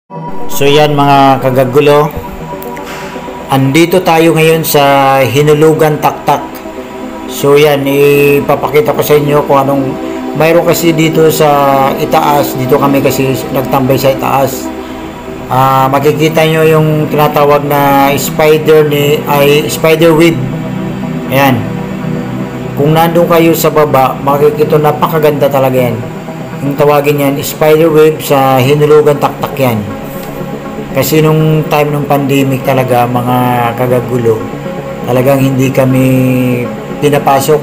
So yan mga kagagulo, andito tayo ngayon sa Hinulugan Taktak. So yan, ipapakita ko sa inyo kung anong mayroon kasi dito sa itaas. Dito kami kasi nagtambay sa itaas. Makikita nyo yung tinatawag na spider web. Ayan. Kung nandun kayo sa baba, makikita napakaganda talaga yan. Yung tawagin yan, spider web sa Hinulugan Taktak yan. Kasi nung time ng pandemic talaga, mga kagagulo, talagang hindi kami pinapasok.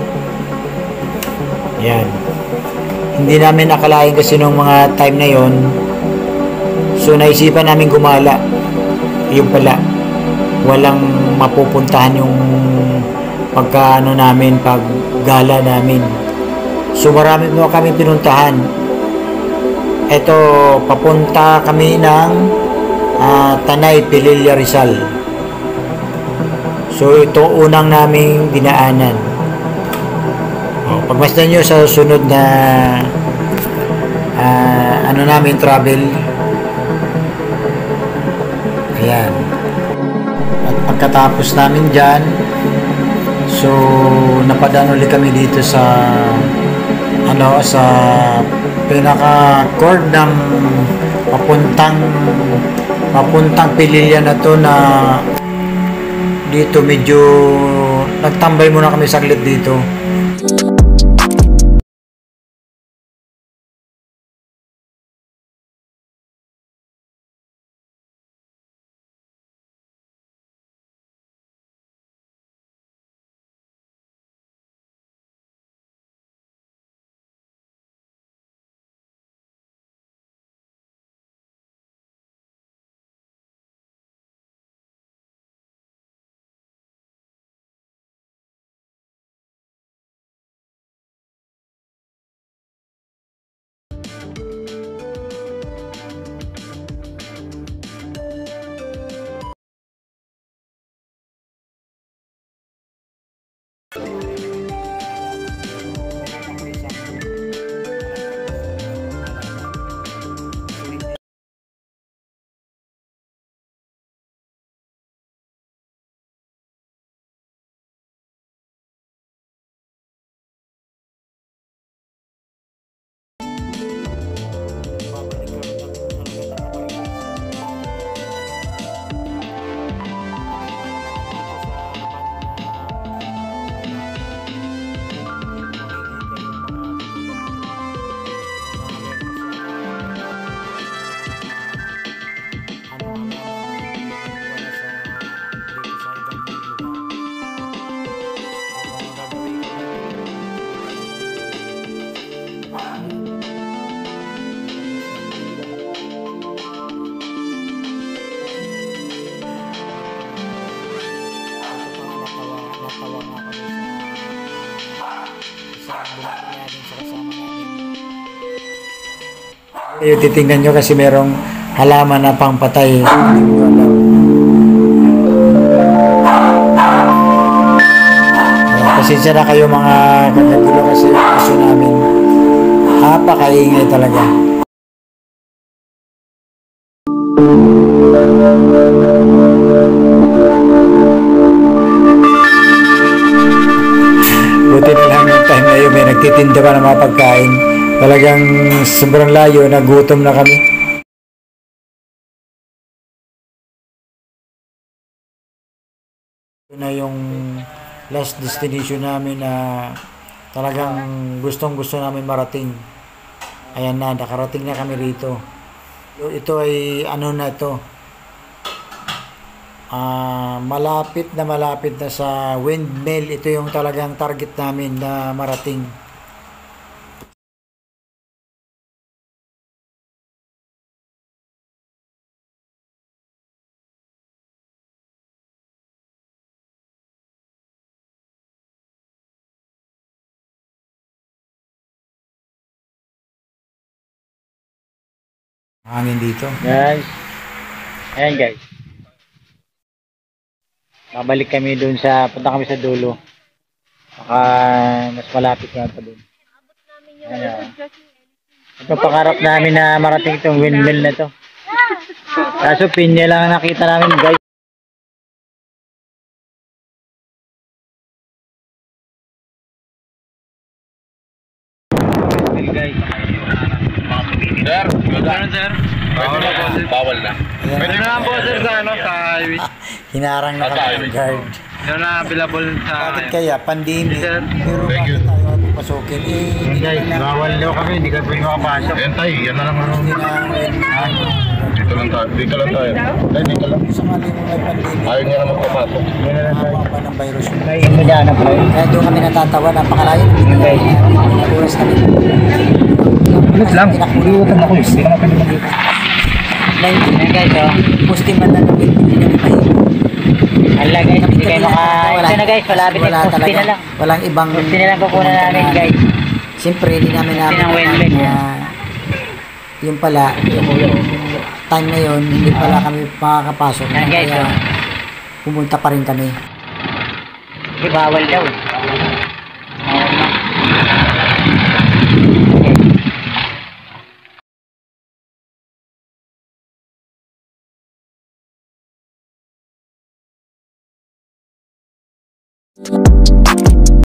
Yan. Hindi namin akalain kasi nung mga time na yon. So naisipan namin gumala. Yung pala, walang mapupuntahan yung pagkaano namin, paggala namin. So marami mo kami pinuntahan. Ito, papunta kami ng Tanay, Pililla, Rizal. So ito unang naming dinaanan. Pagmasdan nyo sa sunod na namin travel. Ayan. At pagkatapos namin dyan, so napadaan ulit kami dito sa sa pinaka cord ng papuntang Pililla na to, na dito medyo nagtambay muna kami saglit dito. Yung titingnan nyo kasi merong halaman na pangpatay. Pasensya na kayo mga kagagulo kasi gusto namin napakaingay talaga. Buti na lang yung time na yun, may nagtitinda pa ng mga pagkain. Talagang sobrang layo, nagutom na kami. Ito na yung last destination namin na talagang gustong-gusto namin marating. Ayan na, nakarating na kami rito. Ito ay malapit na sa windmill. Ito yung talagang target namin na marating. Hangin dito. Guys. Ayan guys. Babalik kami dun punta kami sa dulo. Baka mas malapit nga pa dun. Ayan. Ito pangarap namin na marating itong windmill na to. Kaso pinya lang ang nakita namin guys. Sir, gano'n sir? Bawal na. Pwede na po sir sa ano, sa highway. Hinarang na kami ng guard. Yun na available sa... Bakit kaya? Pandemic. Sir, Pero thank bakit you. tayo ating pasukin? Yan guys, bawal daw kami, hindi ka pwede makapasok. Yan tayo, yan na lang ano. Hindi na Dito lang tayo. Dito lang tayo. Ay, dito lang. sakali mo may pandemic. Ayaw niya na magpapasok. Yan na lang tayo. Haba pa ng virus. Tayo, ito dyan na pala. Kaya doon kami natatawa. Napakalayo. guys. Oras kami. Ulit lang, uliwatan ako eh. Hindi ka na pwede mag-ita. Yan guys, oh. Posting man lang kami. Hindi kami mahilig. Hala guys, hindi kayo ito na guys, malapit Wala na poste talaga. na lang. Walang ibang... Poste na lang kukunan namin guys. Siyempre, hindi namin Poste ng Wenwen, na yung pala, yung time na yun, hindi pala kami makakapasok. Yan guys, Kaya oh. pumunta pa rin kami. Kasi bawal daw. Bawal na.